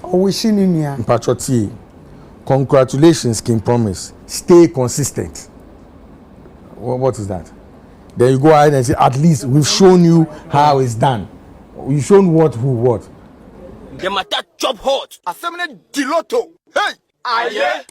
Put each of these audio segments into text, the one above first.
wishing in ya. Mpachoti. Congratulations, King Promise. Stay consistent. What is that? Then you go ahead and say, at least we've shown you how it's done. We've shown what, who, what. The matter chop hot. Assembly Diloto. Hey! Aye!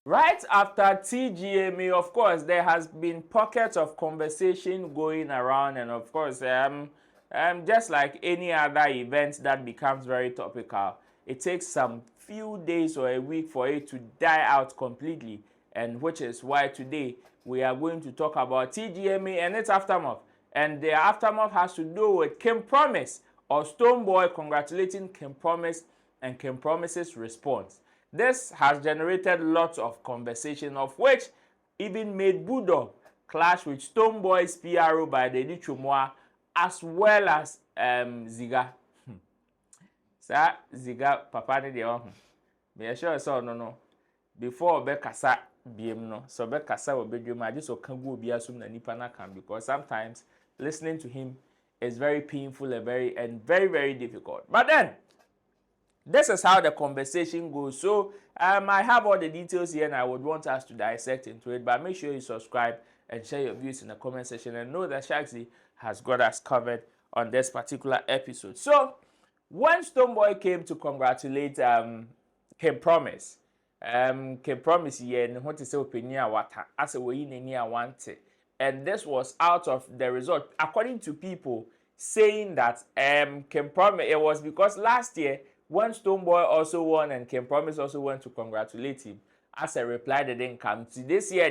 Right after TGMA, of course, there has been pockets of conversation going around, and of course, just like any other event that becomes very topical, it takes some few days or a week for it to die out completely, and which is why today we are going to talk about TGMA and its aftermath. And the aftermath has to do with King Promise or Stonebwoy congratulating King Promise and King Promise's response. This has generated lots of conversation, of which even made Bulldog clash with Stonebwoy's PRO by the TGMA, as well as Ziga. Sa Ziga papa ni de ho. Me sure so no. Before be kasa biem no, so be kasa obedwom ade so kan go obi asum na nipa na kan, because sometimes listening to him is very painful and very difficult. But then this is how the conversation goes. So I have all the details here and I would want us to dissect into it, but make sure you subscribe and share your views in the comment section, and know that Shaxi has got us covered on this particular episode. So when Stonebwoy came to congratulate King Promise, King Promise here and what to say opinion water as a way in want, and this was out of the result according to people saying that King Promise, it was because last year when Stonebwoy also won and King Promise also went to congratulate him, as a reply they didn't come. To this year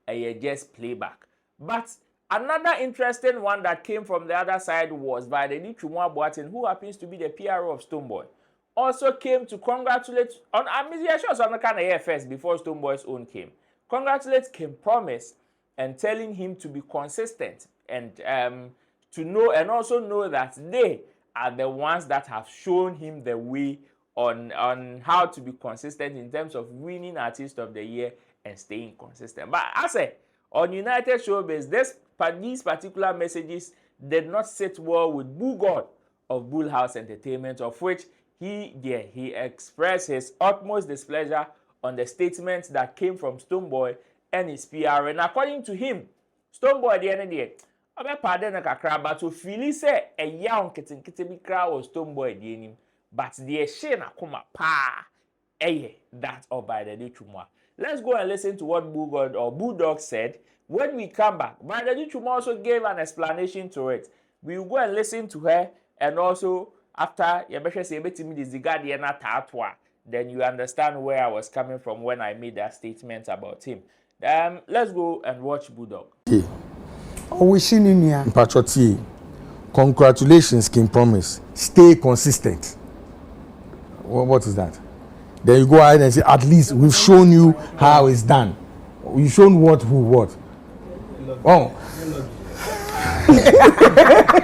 they just playback. But another interesting one that came from the other side was by the TGMA, who happens to be the PRO of Stonebwoy, also came to congratulate on on the kind of year first before Stonebwoy's own came. Congratulate King Promise and telling him to be consistent and to know, and also know that they are the ones that have shown him the way on how to be consistent in terms of winning Artist of the Year and staying consistent. But I say on United Showbiz, these particular messages did not sit well with Bulldog of Bull House Entertainment, of which he expressed his utmost displeasure on the statements that came from Stonebwoy and his PR. And according to him, Stonebwoy the end of the day, pardon but to feel say a young kitten bi cry was Stonebwoy the name, but the shame akoma pa that or by the TGMA. Let's go and listen to what Bulldog said. When we come back, by the TGMA also gave an explanation to it. We will go and listen to her, and also after then you understand where I was coming from when I made that statement about him. Let's go and watch Bulldog. Wishing in ya. Mpachoti. Congratulations, King Promise. Stay consistent. What is that? Then you go ahead and say, at least we've shown you how it's done. We've shown what, who, what. Oh.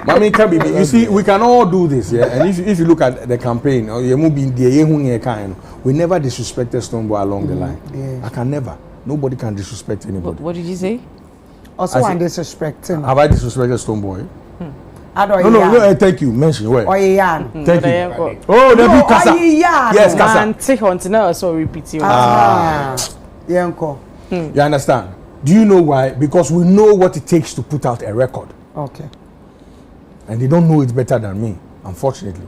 Mami Kabibi, you see, we can all do this, yeah. And if you look at the campaign, or you move in the we never disrespected Stonebwoy along the line. Yeah. I can never. Nobody can disrespect anybody. What did you say? Also, I'm disrespecting. Have I disrespected Stonebwoy? No, thank you. Mention where. Thank you. Oh, there be Kasa. Yes, Kasa. So repeat you. You understand? Do you know why? Because we know what it takes to put out a record. Okay. And they don't know it better than me, unfortunately.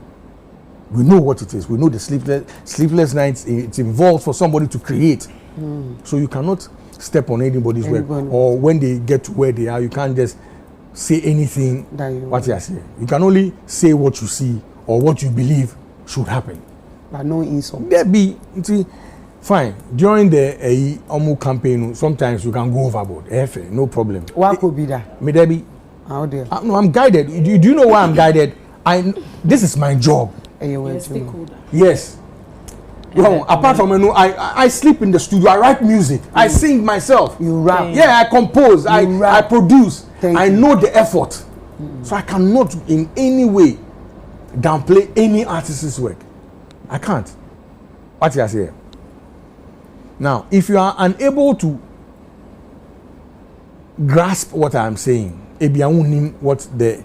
We know what it is. We know the sleepless nights it's involved for somebody to create. So you cannot step on anybody's work. Or when they get to where they are, you can't just say anything what you are saying. You can only say what you see or what you believe should happen. But no insult. There be, fine. During the Omu campaign, sometimes you can go overboard. No problem. What could be that? May there be? How dare? No, I'm guided. Do you know why I'm guided? This is my job. Yes. Well, apart from I sleep in the studio. I write music. I sing myself. You rap. Yeah, I compose. I produce. I know the effort. So I cannot in any way downplay any artist's work. I can't. What you say? Now, if you are unable to grasp what I'm saying, what the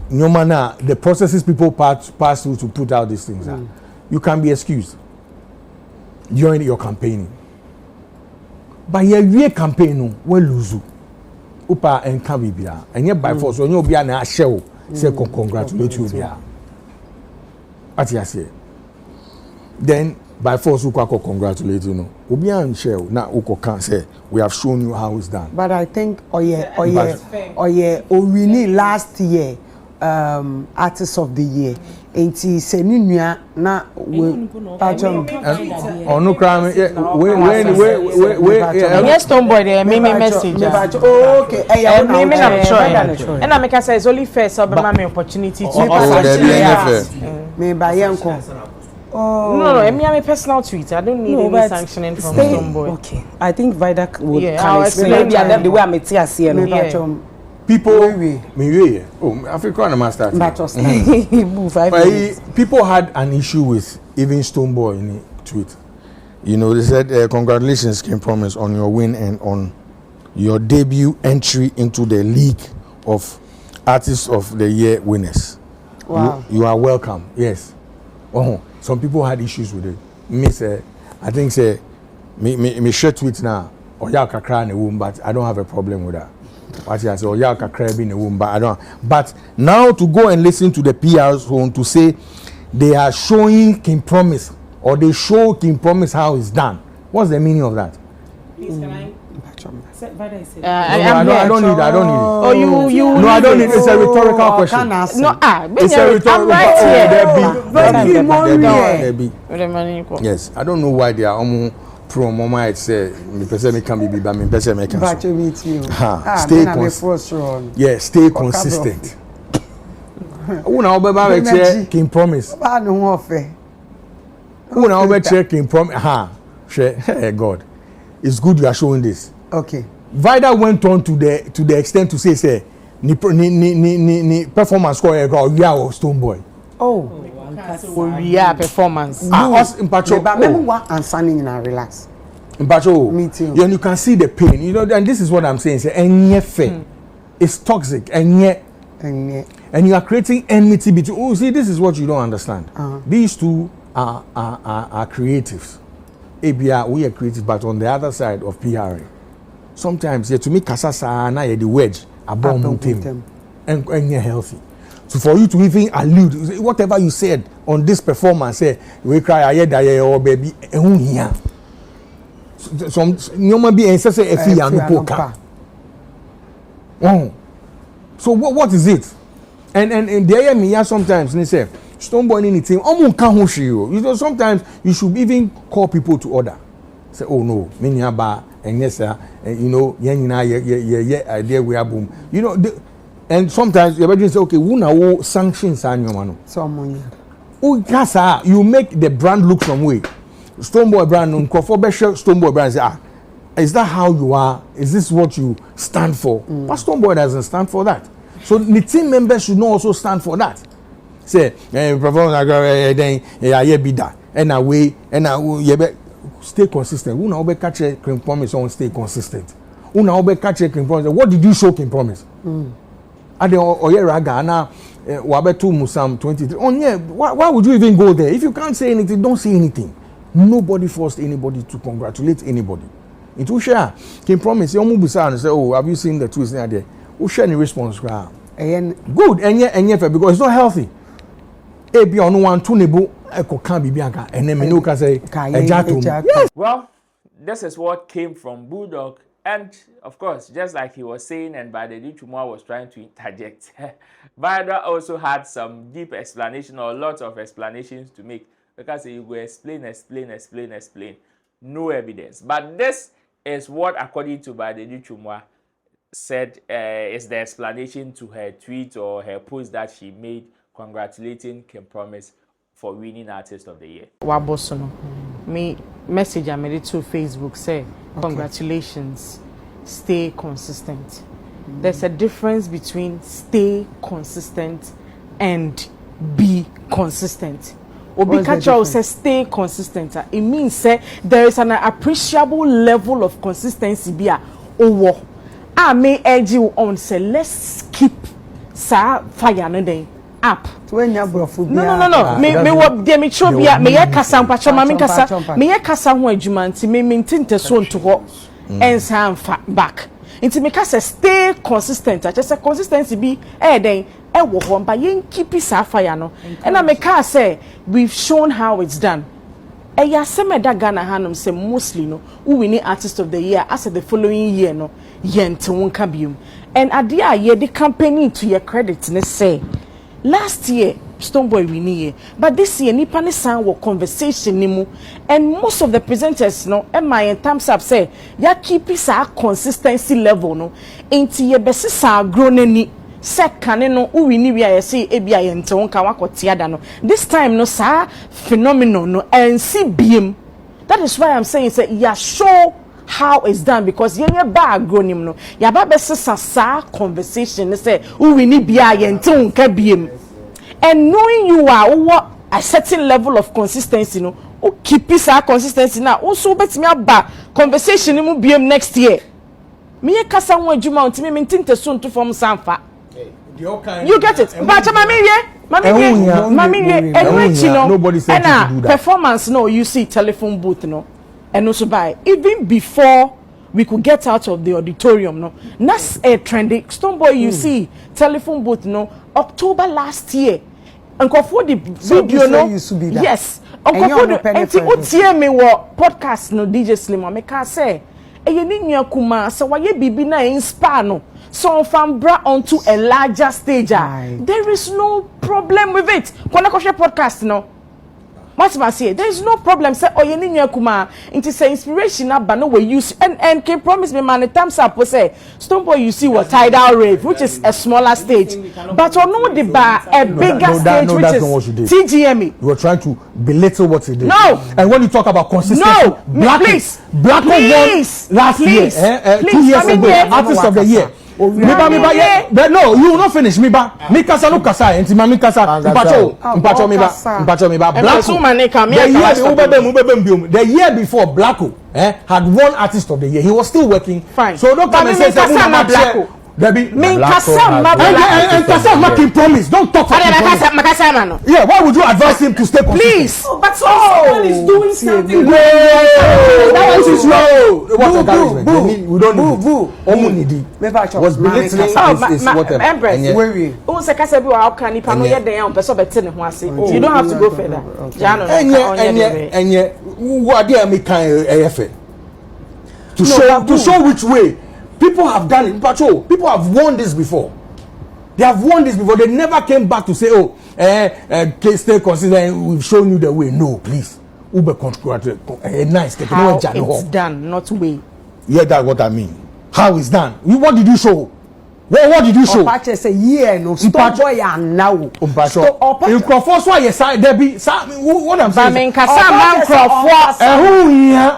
the processes people pass through to put out these things, you can be excused during your campaigning. But your real campaign, we lose. Upa and Kabibia, and yet by force, when you'll be an show, say, congratulate you. What you say? Then by force, you can congratulate you. No, Ubi and shell now. Uko can say we have shown you how it's done. But I think, we need last year, Artist of the Year. Enti senunya na we patron onu crime we yes Stonebwoy there me message okay me na try and I make say it's only fair so be me opportunity to me buy enko no me personal tweet I don't need any sanctioning from Stonebwoy. Okay, I think Vida would can explain the way I met here see no people African master people had an issue with even Stonebwoy in the tweet. You know, they said congratulations King Promise on your win and on your debut entry into the League of Artists of the Year winners. Wow. You are welcome. Yes. Some people had issues with it. Me say I think say me share tweet now or ya kakra in the womb, but I don't have a problem with that. What you say, oh, yeah, crab in the womb, but I don't. But now to go and listen to the PR's home to say they are showing King Promise or they show King Promise how it's done. What's the meaning of that? Please, can I don't need it. Oh, you. No, I don't need it. It's a rhetorical question. No, it's a rhetorical question. Yes, I don't know why they are pro mama say me person me can be but me person me can but you meet you stay consistent. Yeah, stay consistent. Una obeba we check King Promise ba no ho ofe una obe check King Promise share God it's good you are showing this. Okay, Vida went on to the extent to say ni performance score we are Stonebwoy. We are performance. Remember what answering and relax. Me too. Yeah, you can see the pain. You know, and this is what I'm saying. It's toxic, and you are creating enmity between. Oh, see, this is what you don't understand. These two are creatives. ABR, we are creative, but on the other side of PRA, sometimes to me, kasasa na the wedge above team, and you're healthy. So for you to even allude, whatever you said on this performance, say we cry or baby, here. Some normal be and say if you are no. So what is it? And there me sometimes they say Stonebwoy in the team. You know, sometimes you should even call people to order. Say, oh no, me ba and yes sir, you know, idea we are boom. You know. And sometimes your bedroom say, okay, who now sanctions on your man? Someone. Oh, you make the brand look some way. Stonebwoy brand, Stonebwoy brand say, is that how you are? Is this what you stand for? But Stonebwoy doesn't stand for that. So the team members should not also stand for that. Say, performance then be that. And away, stay consistent. Who now be catch a King Promise on stay consistent? Who now be catch a King Promise? What did you show King Promise? Wabetu Musam 23. Why would you even go there? If you can't say anything, don't say anything. Nobody forced anybody to congratulate anybody. It will share. King Promise, you move beside and say, oh, have you seen the twist there? Who share any response? Good, and yet, because it's not healthy. Ebi on one two nebo can be bianca, and then me say, yes. Well, this is what came from Bulldog. And of course, just like he was saying, and by the Chumwa was trying to interject, Vida also had some deep explanation or lots of explanations to make, because you go explain, no evidence. But this is what, according to by the Chumwa, said is the explanation to her tweet or her post that she made congratulating King Promise for winning Artist of the Year. Wabosono. Me message I made it to Facebook say congratulations, stay consistent. There's a difference between stay consistent and be consistent. Obi Kacha says stay consistent. It means say there is an appreciable level of consistency. I may urge you on say let's keep sa fire no den up. When you brofu No. Me what dey me show bia me kasa mpacho ma me kasa. Me kasa ho adwuma nti me tinte so nto ho. Ensa mfa back. Nti me kasa stay consistent. I just say consistency be den e wo ho mba yen keep sa fire no. And I make her say we've shown how it's done. Eya semeda Ghana hanum say mostly no who winning artist of the year as the following year no yente wonka biom. And adia ye the company to your credit ne say last year Stonebwoy winning year, but this year nipa ne san wo conversation nimu, and most of the presenters no my thumbs up say ya keep sa consistency level no enti ye bese sa grow nani second no uwini wi aye say ebia ye nte wonka wakotia da no this time no sa phenomenon no ensi biem. That is why I'm saying say ya show how it's done, because yenye ba agronim no ya ba bese sa conversation say uwini bia ye nte wonka biem. And knowing you are what a certain level of consistency no o keep sa consistency na also bet me aba conversation mu biem next year. Me kasa ho adwuma ontime me tinte so nto form sanfa. You get it? But nobody said to do that. Performance no, you see telephone booth no, and also by even before we could get out of the auditorium no. That's a trendy Stonebwoy. You see telephone booth no October last year. Uncle for the video no. Yes. Uncle for the TGMA podcast no DJ Slim I make her say. Eye ni nua kuma so waye bibi na inspire no. So bra onto a larger stage. There is no problem with it. Kona ko podcast no. What I say, there is no problem. Say oh ye ni nua kuma into say inspiration aba no we use and can promise me man thumbs up say Stonebwoy you see what tidal rave which is a smaller stage. But on no the bar a bigger stage which is TGMA. You were trying to belittle what he did. No. And when you talk about consistency, no, please. Black won last year, 2 years ago, artist of the year. But no, you will not finish me ba. Me kasa no kasa, enti ma me kasa. Mpacho me ba. The year before Blacko had won artist of the year. He was still working. Fine. So don't come and say Blacko. Me kasa making promise. Don't talk for him. Yeah, why would you advise him to stay consistent? Please. But someone is doing something. That is wrong. What encouragement? We don't need it. Was belittling is whatever. Empress. Oh, se kasa bi wa aka nipa no ye den person beti ne ho ase. You don't have to go further. Enye what dey me kan efe. To show which way people have done it. People have won this before. They have won this before. They never came back to say, oh, stay consistent. We've shown you the way. No, please. Uber nice. How it's done, not way. Yeah, that's what I mean. How it's done. What did you show? What did you show? Opache say yeah no Stonebwoy and now. Opache. You cross why you say there be what I'm saying.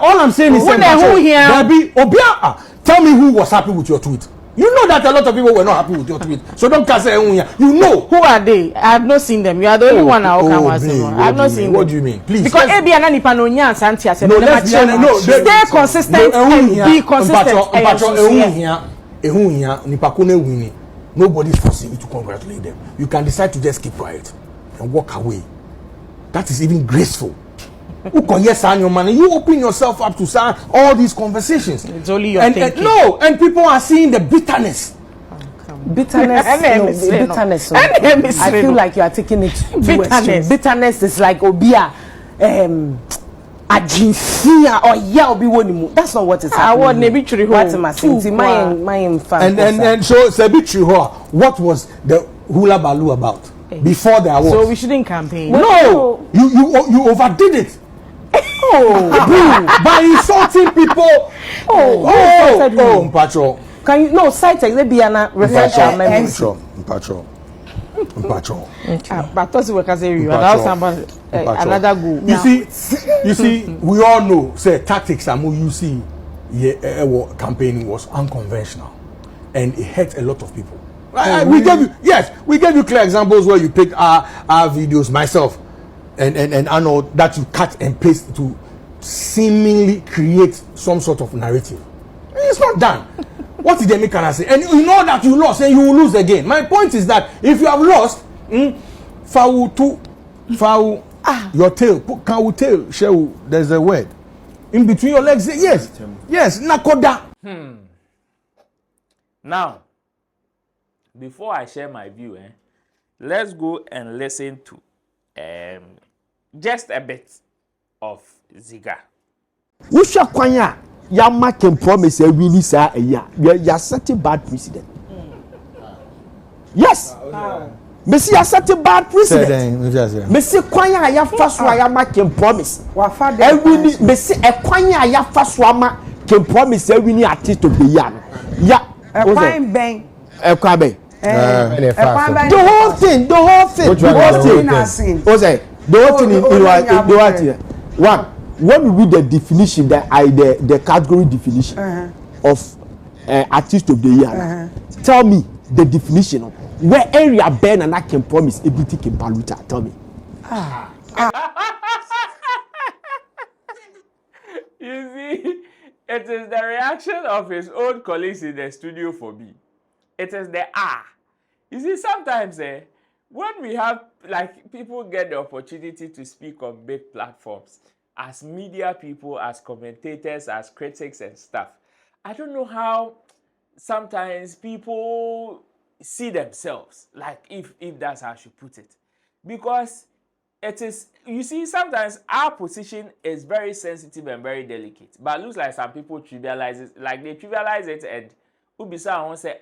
All I'm saying is there be Obia. Tell me who was happy with your tweet. You know that a lot of people were not happy with your tweet. So don't say you know. Who are they? I have not seen them. You are the only one I have not seen them. What do you mean? Please. Because Ebi and Nipa no nya Santia said stay consistent and be consistent. Nobody is forcing you to congratulate them. You can decide to just keep quiet and walk away. That is even graceful. You open yourself up to all these conversations. It's only your thinking. And people are seeing the bitterness. Bitterness. I feel like you are taking it too extreme. Bitterness is like Obia. Agency or obi wonimu. That's not what is happening. What am I saying? And so Sebitri what was the hula baloo about before the awards? So we shouldn't campaign. No, you overdid it. By insulting people. Mpacho. Can you cite Biana refer to our members? Mpacho. But those who can say you another go. You see, we all know say tactics you see campaigning was unconventional and it hurt a lot of people. We gave you clear examples where you picked our videos, myself and Arnold, that you cut and paste to seemingly create some sort of narrative. It's not done. What did they make her say? And you know that you lost and you will lose again. My point is that if you have lost, foul, your tail, can tail, shall there's a word in between your legs. Yes, nakoda. Now, before I share my view, let's go and listen to just a bit of Ziga. Wusha kwanya ya make promise e win sa ya set a bad precedent. Yes. Messi ya set a bad precedent. Messi kwanya ya faso ya make promise. Wa father e win Messi e kwanya ya faso ama can promise e win artist of the year. Ya e kwan ben e kwa ben. The whole thing. The whole thing in one. When we read the definition, the category definition of artist of the year, tell me the definition of where area Ben and I can promise ability can paluta. Tell me. You see, it is the reaction of his own colleagues in the studio for me. It is the You see, sometimes when we have, like, people get the opportunity to speak on big platforms, as media people, as commentators, as critics and stuff, I don't know how sometimes people see themselves, like, if that's how I should put it. Because it is, you see, sometimes our position is very sensitive and very delicate, but it looks like some people trivialize it, like they trivialize it, and Ubisa won't say,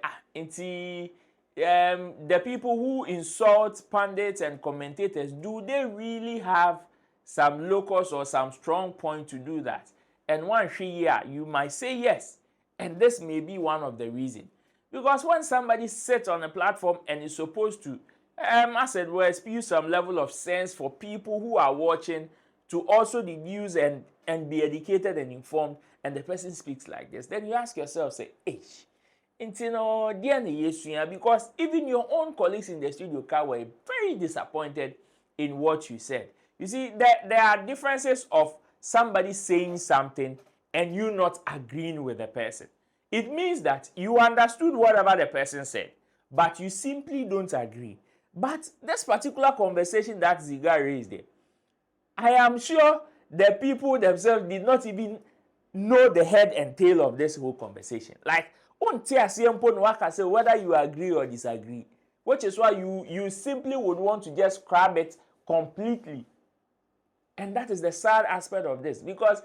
the people who insult pundits and commentators, do they really have some locus or some strong point to do that? And one year, you might say yes, and this may be one of the reasons. Because when somebody sits on a platform and is supposed to, as it were, spew some level of sense for people who are watching to also deduce and be educated and informed, and the person speaks like this, then you ask yourself, say, because even your own colleagues in the studio were very disappointed in what you said. You see, there are differences of somebody saying something and you not agreeing with the person. It means that you understood whatever the person said, but you simply don't agree. But this particular conversation that Ziga raised there, I am sure the people themselves did not even know the head and tail of this whole conversation. Like, whether you agree or disagree, which is why you simply would want to just grab it completely. And that is the sad aspect of this, because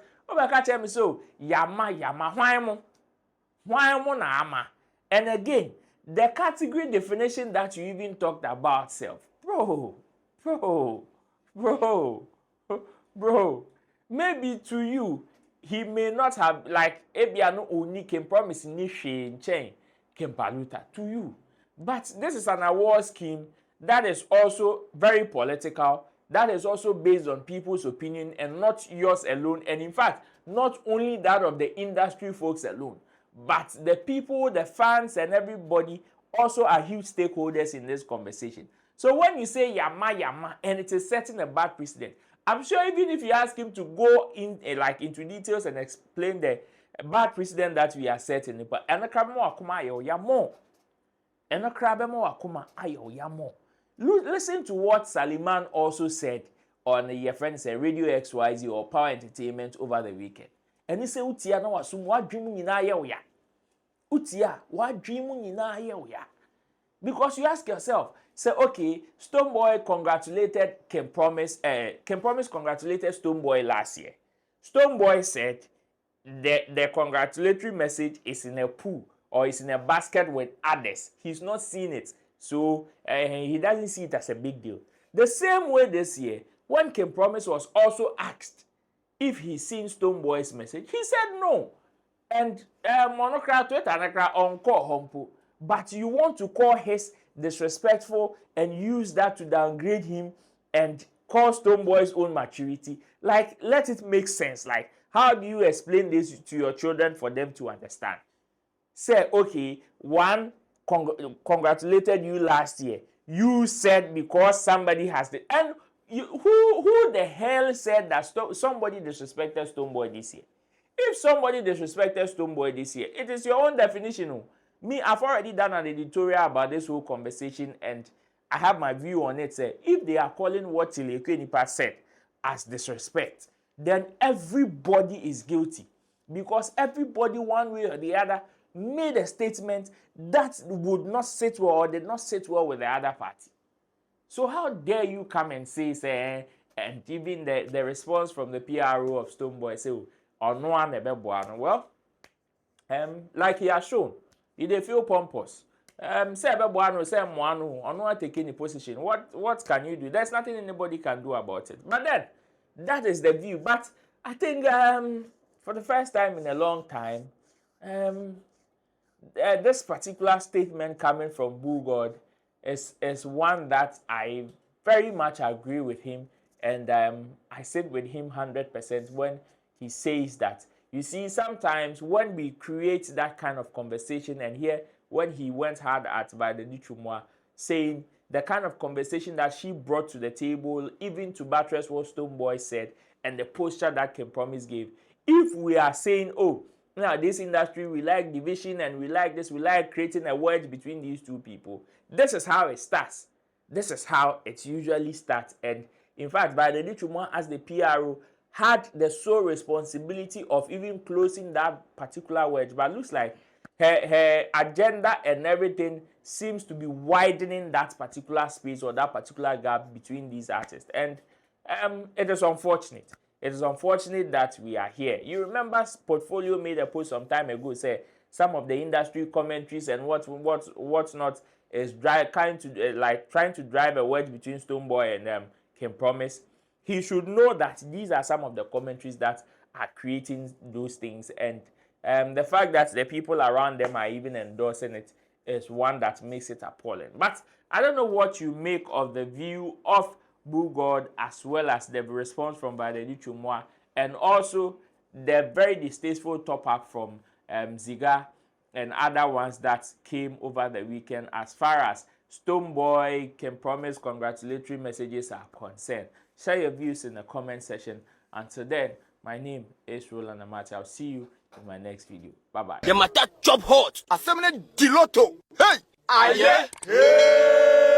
and again, the category definition that you even talked about, self, bro, maybe to you he may not have, like, Ebiano Oni can promise ni chain can paluta to you. But this is an award scheme that is also very political, that is also based on people's opinion and not yours alone. And in fact, not only that of the industry folks alone, but the people, the fans and everybody also are huge stakeholders in this conversation. So when you say yama, and it is setting a bad precedent, I'm sure even if you ask him to go in into details and explain the bad precedent that we are setting, but listen to what Saliman also said on your friends Radio XYZ or Power Entertainment over the weekend. And he said, Utia no asum what dream in ya. Utia, what dream in ya. Because you ask yourself, say, okay, Stonebwoy congratulated Ken Promise congratulated Stonebwoy last year. Stonebwoy said the congratulatory message is in a pool or is in a basket with others. He's not seeing it. So he doesn't see it as a big deal. The same way this year, when Ken Promise was also asked if he's seen Stonebwoy's message, he said no. And Monocrat to it and encore humpo. But you want to call his disrespectful and use that to downgrade him and call Stonebwoy's own maturity. Like, let it make sense. Like, how do you explain this to your children for them to understand? Say, okay, one congratulated you last year. You said because somebody has the... And who the hell said that somebody disrespected Stonebwoy this year? If somebody disrespected Stonebwoy this year, it is your own definition. Oh. Me, I've already done an editorial about this whole conversation, and I have my view on it. Say, if they are calling what Tilekwe said as disrespect, then everybody is guilty, because everybody, one way or the other, made a statement that would not sit well or did not sit well with the other party. So how dare you come and say, and even the response from the PRO of Stonebwoy say, or no one ever born. Well, like he has shown, he dey feel pompous. Say ever born, say mwanu, or no one take any position. What can you do? There's nothing anybody can do about it. But then, that is the view. But I think for the first time in a long time, this particular statement coming from Bulldog is one that I very much agree with him, and I sit with him 100% when he says that. You see, sometimes when we create that kind of conversation, and here when he went hard at by the Nichumwa, saying the kind of conversation that she brought to the table, even to buttress what Stonebwoy said, and the posture that Ken Promise gave. If we are saying, oh, now this industry, we like division and we like this, we like creating a wedge between these two people, this is how it starts. This is how it usually starts. And in fact, by the Nichumwa, as the PRO, had the sole responsibility of even closing that particular wedge, but looks like her agenda and everything seems to be widening that particular space or that particular gap between these artists. And it is unfortunate. It is unfortunate that we are here. You remember Portfolio made a post some time ago, say some of the industry commentaries and what's not is trying to drive a wedge between Stonebwoy and Ken Promise. He should know that these are some of the commentaries that are creating those things, and the fact that the people around them are even endorsing it is one that makes it appalling. But I don't know what you make of the view of Bulldog, as well as the response from Badeni Chumwa, and also the very distasteful top-up from Ziga and other ones that came over the weekend as far as Stonebwoy Ken Promise congratulatory messages are concerned. Share your views in the comment section. Until then, my name is Roland Amati. I'll see you in my next video. Bye-bye. The matter chop hot. Assembly Diloto. Hey! Aye! Hey!